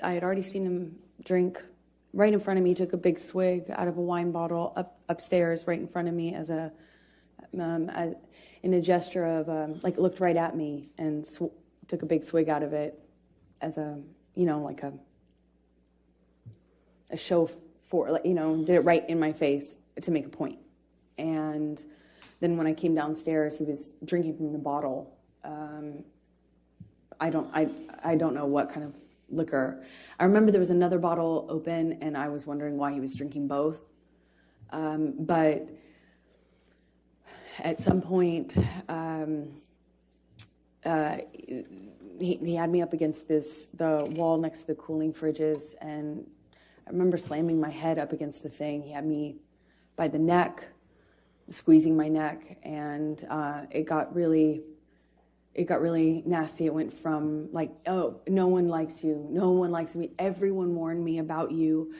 I had already seen him drink right in front of me. He took a big swig out of a wine bottle upstairs right in front of me as in a gesture of, like, looked right at me and took a big swig out of it as a, like a show for, like, did it right in my face to make a point. And then when I came downstairs, he was drinking from the bottle. I don't know what kind of liquor. I remember there was another bottle open, and I was wondering why he was drinking both. But at some point, he had me up against the wall next to the cooling fridges, and I remember slamming my head up against the thing. He had me by the neck, squeezing my neck, and it got really nasty. It went from like, oh, no one likes you, no one likes me, everyone warned me about you.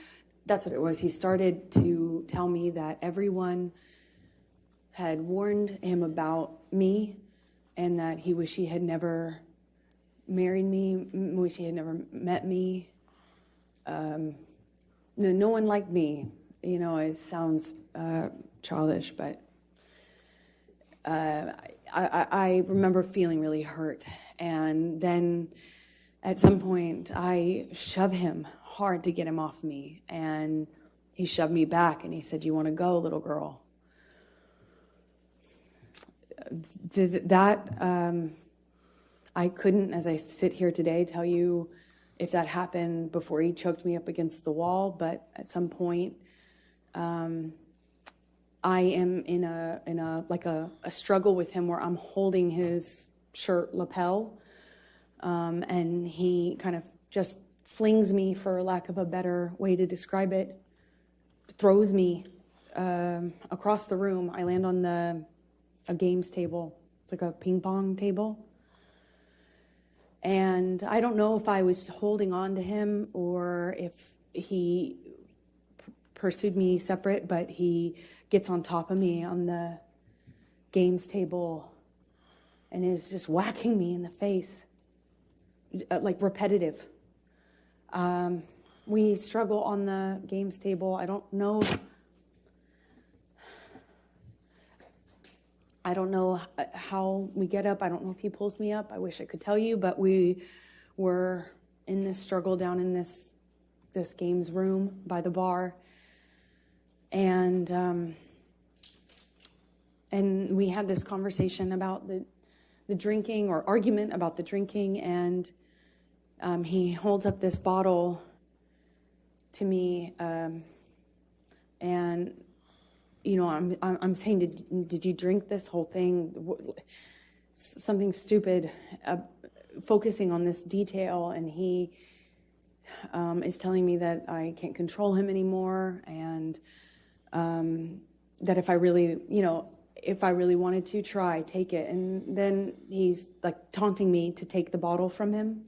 That's what it was. He started to tell me that everyone had warned him about me, and that he wished he had never married me, wish he had never met me. No one liked me. It sounds childish, but I remember feeling really hurt. And then at some point, I shoved him hard to get him off me. And he shoved me back, and he said, "You want to go, little girl?" I couldn't, as I sit here today, tell you if that happened before he choked me up against the wall, but at some point, I am in a struggle with him where I'm holding his shirt lapel, and he kind of just flings me, for lack of a better way to describe it, throws me across the room. I land on a games table. It's like a ping pong table. And I don't know if I was holding on to him or if he pursued me separate, but he gets on top of me on the games table and is just whacking me in the face, like repetitive. We struggle on the games table. I don't know how we get up. I don't know if he pulls me up. I wish I could tell you, but we were in this struggle down in this games room by the bar. And we had this conversation about the drinking, or argument about the drinking, and he holds up this bottle to me, and I'm saying, did you drink this whole thing? Something stupid, focusing on this detail, and he is telling me that I can't control him anymore, and that if I really wanted to try, take it. And then he's like taunting me to take the bottle from him.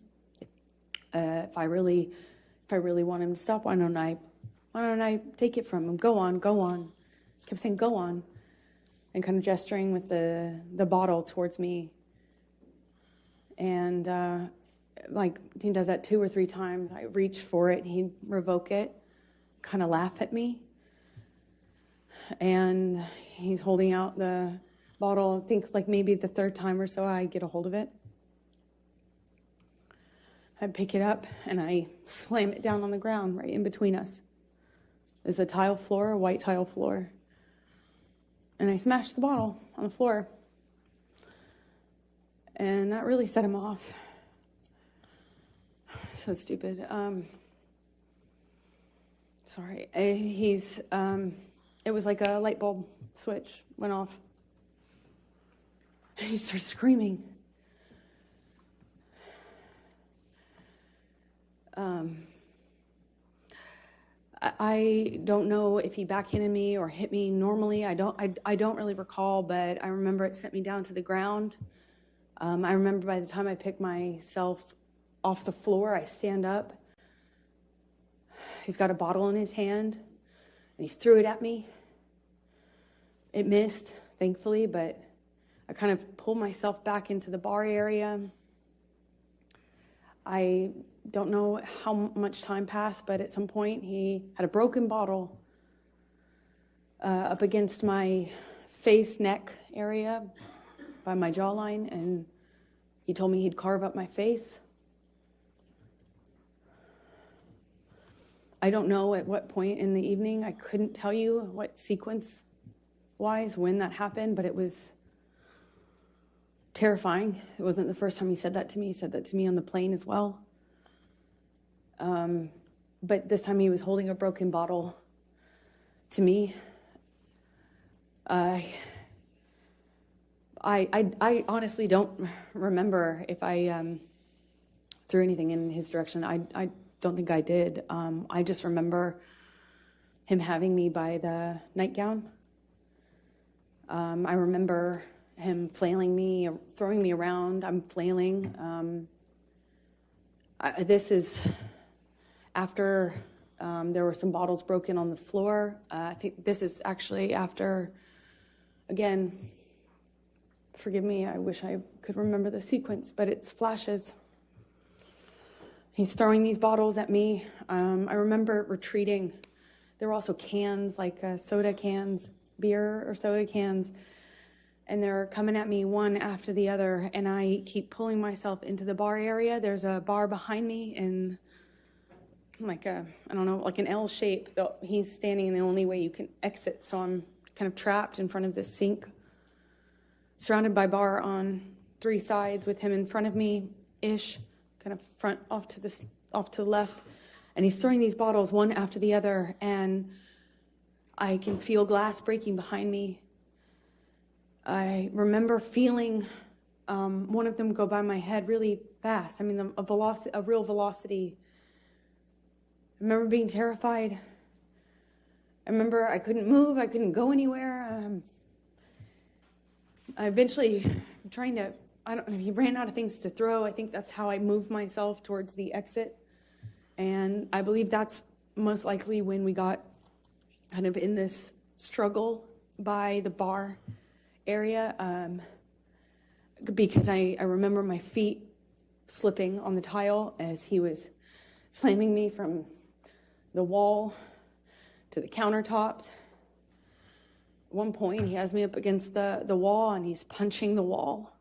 If I really want him to stop, why don't I take it from him? Go on. Kept saying, "Go on," and kind of gesturing with the bottle towards me. And he does that 2 or 3 times. I reach for it, he'd revoke it, kind of laugh at me. And he's holding out the bottle. I think like maybe the 3rd time or so I get a hold of it. I pick it up and I slam it down on the ground right in between us. There's a tile floor, a white tile floor. And I smashed the bottle on the floor. And that really set him off. So stupid. Sorry. It was like a light bulb switch went off. And he starts screaming. I don't know if he backhanded me or hit me normally. I don't really recall, but I remember it sent me down to the ground. I remember by the time I picked myself off the floor, I stand up. He's got a bottle in his hand, and he threw it at me. It missed, thankfully, but I kind of pulled myself back into the bar area. I don't know how much time passed, but at some point he had a broken bottle up against my face, neck area by my jawline, and he told me he'd carve up my face. I don't know at what point in the evening. I couldn't tell you what sequence-wise when that happened, but it was terrifying. It wasn't the first time he said that to me. He said that to me on the plane as well. But this time he was holding a broken bottle to me. I honestly don't remember if I threw anything in his direction. I don't think I did. I just remember him having me by the nightgown. I remember him flailing me, throwing me around. I'm flailing. This is after there were some bottles broken on the floor. I think this is actually after, again, forgive me, I wish I could remember the sequence, but it's flashes. He's throwing these bottles at me. I remember retreating. There were also cans, like soda cans, beer or soda cans, and they're coming at me one after the other, and I keep pulling myself into the bar area. There's a bar behind me in like I don't know, like an L shape. He's standing in the only way you can exit, so I'm kind of trapped in front of this sink, surrounded by bar on three sides with him in front of me-ish, kind of front off to the left, and he's throwing these bottles one after the other, and I can feel glass breaking behind me. I remember feeling one of them go by my head really fast. I mean, a real velocity. I remember being terrified. I remember I couldn't move. I couldn't go anywhere. I eventually trying to, I don't know, he ran out of things to throw. I think that's how I moved myself towards the exit. And I believe that's most likely when we got kind of in this struggle by the bar area, because I remember my feet slipping on the tile as he was slamming me from the wall to the countertops. At one point, he has me up against the wall, and he's punching the wall.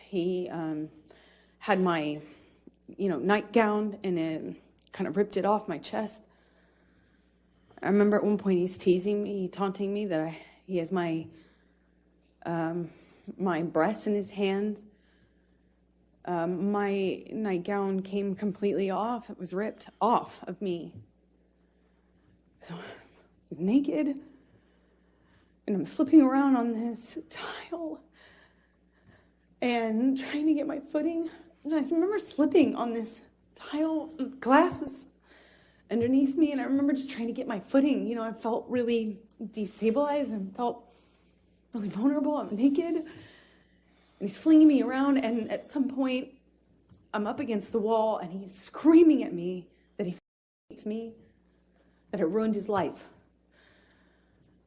He had my, nightgown, and it kind of ripped it off my chest. I remember at one point he's teasing me, taunting me that he has my breasts in his hands. My nightgown came completely off. It was ripped off of me. So I was naked, and I'm slipping around on this tile and trying to get my footing. And I remember slipping on this tile. Glass was underneath me, and I remember just trying to get my footing. I felt really destabilized and felt really vulnerable. I'm naked, and he's flinging me around, and at some point, I'm up against the wall, and he's screaming at me that he hates me, that I ruined his life.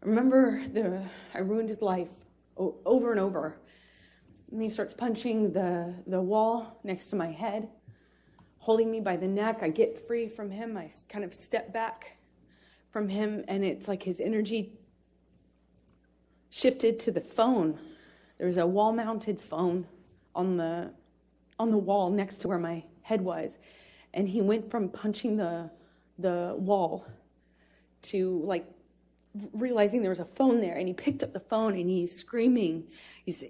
I remember I ruined his life over and over. And he starts punching the wall next to my head, holding me by the neck. I get free from him. I kind of step back from him, and it's like his energy shifted to the phone. There's a wall-mounted phone on the wall next to where my head was, and he went from punching the wall to like realizing there was a phone there, and he picked up the phone and he's screaming. He's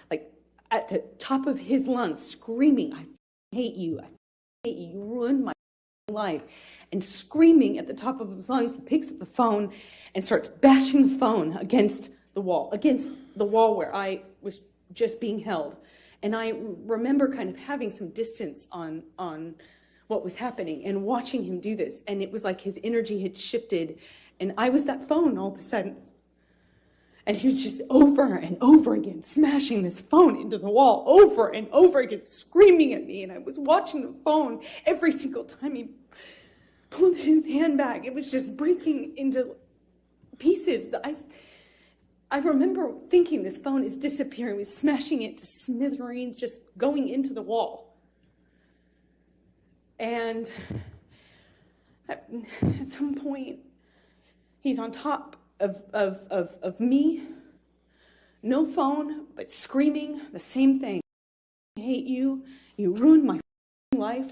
like at the top of his lungs, screaming, "I hate you! I hate you! You ruined my life!" And screaming at the top of his lungs, he picks up the phone and starts bashing the phone against the wall where I was just being held. And I remember kind of having some distance on what was happening and watching him do this. And it was like his energy had shifted, and I was that phone all of a sudden. And he was just over and over again smashing this phone into the wall, over and over again, screaming at me. And I was watching the phone every single time he pulled his hand back. It was just breaking into pieces. I remember thinking this phone is disappearing. He was smashing it to smithereens, just going into the wall. And at some point, he's on top of me, no phone, but screaming the same thing. I hate you. You ruined my life.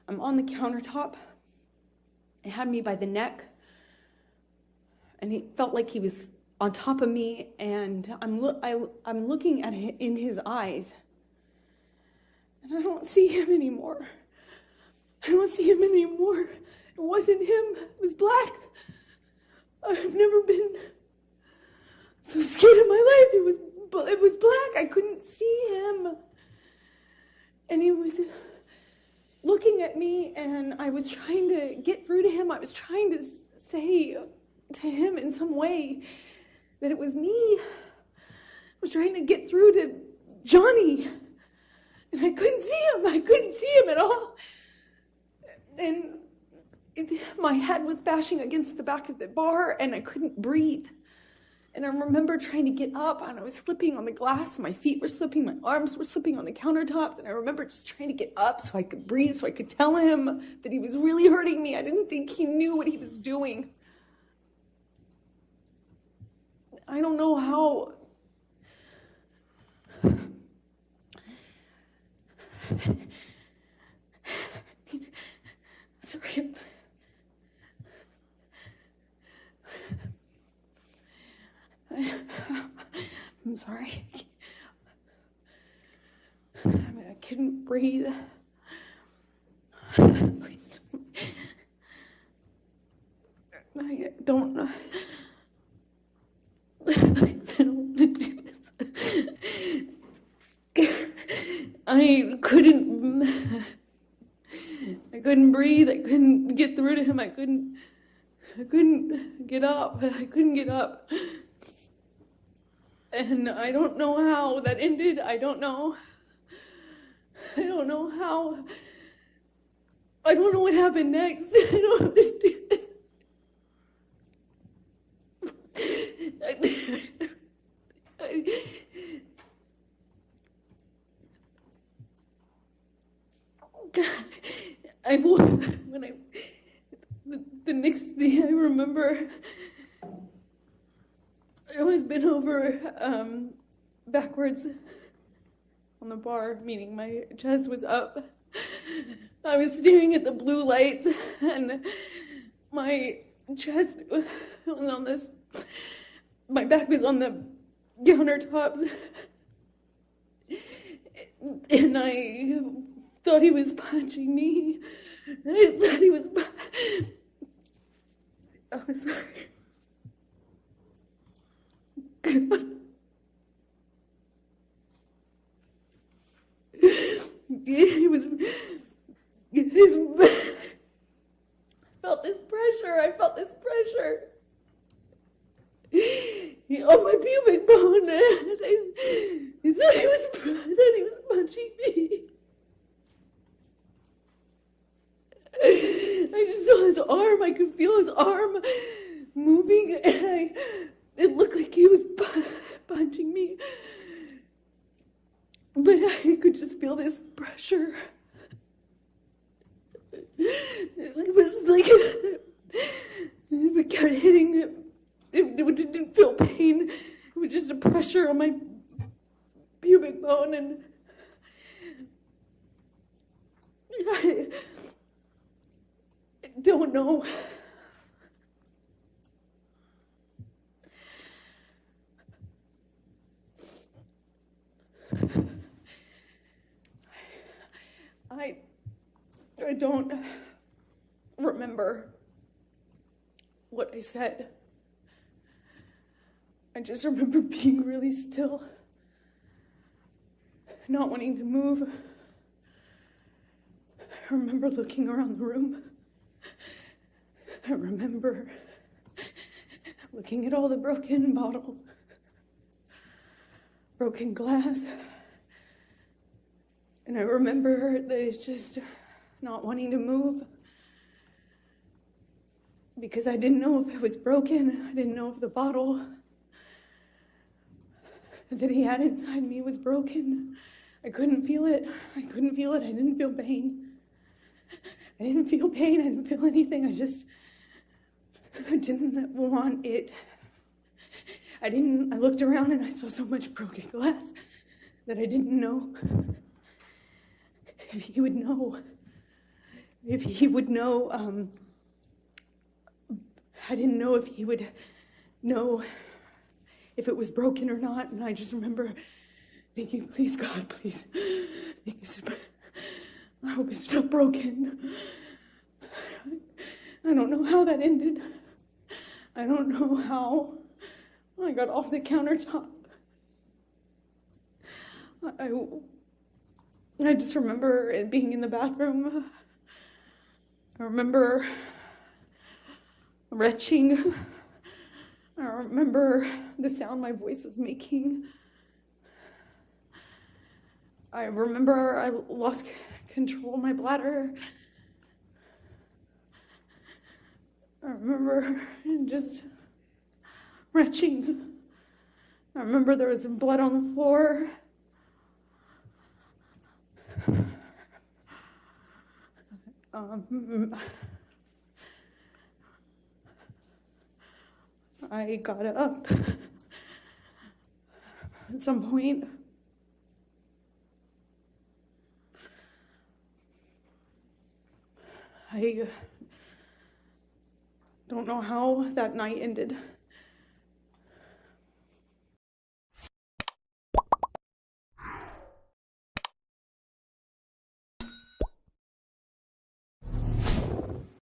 I'm on the countertop. He had me by the neck, and he felt like he was on top of me, and I'm looking at him in his eyes, and I don't see him anymore. I don't see him anymore. It wasn't him. It was black. I've never been so scared in my life. It was black. I couldn't see him, and he was looking at me, and I was trying to get through to him. I was trying to say to him in some way that it was me. I was trying to get through to Johnny, and I couldn't see him. I couldn't see him at all. And my head was bashing against the back of the bar, and I couldn't breathe. And I remember trying to get up, and I was slipping on the glass. My feet were slipping. My arms were slipping on the countertops. And I remember just trying to get up so I could breathe, so I could tell him that he was really hurting me. I didn't think he knew what he was doing. I don't know how. Sorry. I'm sorry. I couldn't breathe. Please. I don't know. Please, I don't want to do this. I couldn't breathe. I couldn't get through to him. I couldn't get up. I couldn't get up. And I don't know how that ended. I don't know how. I don't know what happened next. I don't understand this. The next thing I remember, I was bent over backwards on the bar, meaning my chest was up. I was staring at the blue lights, and my chest was on this. My back was on the countertops, and I thought he was punching me. I thought he was. I'm sorry. He was. I felt this pressure. On my pubic bone. He thought he was punching me. I just saw his arm. I could feel his arm moving, and it looked like he was punching me. But I could just feel this pressure. It was like it kept hitting him. It didn't feel pain. It was just a pressure on my pubic bone, and I don't know. I don't remember what I said. I just remember being really still, not wanting to move. I remember looking around the room. I remember looking at all the broken bottles, broken glass. And I remember just not wanting to move because I didn't know if it was broken. I didn't know if the bottle that he had inside me was broken. I couldn't feel it. I couldn't feel it. I didn't feel pain. I didn't feel pain. I didn't feel anything. I didn't want it. I looked around and I saw so much broken glass that I didn't know if he would know. If he would know, I didn't know if he would know if it was broken or not. And I just remember thinking, please, God, please, I hope it's not broken. I don't know how that ended. I don't know how I got off the countertop. I just remember it being in the bathroom. I remember retching. I remember the sound my voice was making. I remember I lost control of my bladder. I remember just retching. I remember there was blood on the floor. I got up at some point. I don't know how that night ended.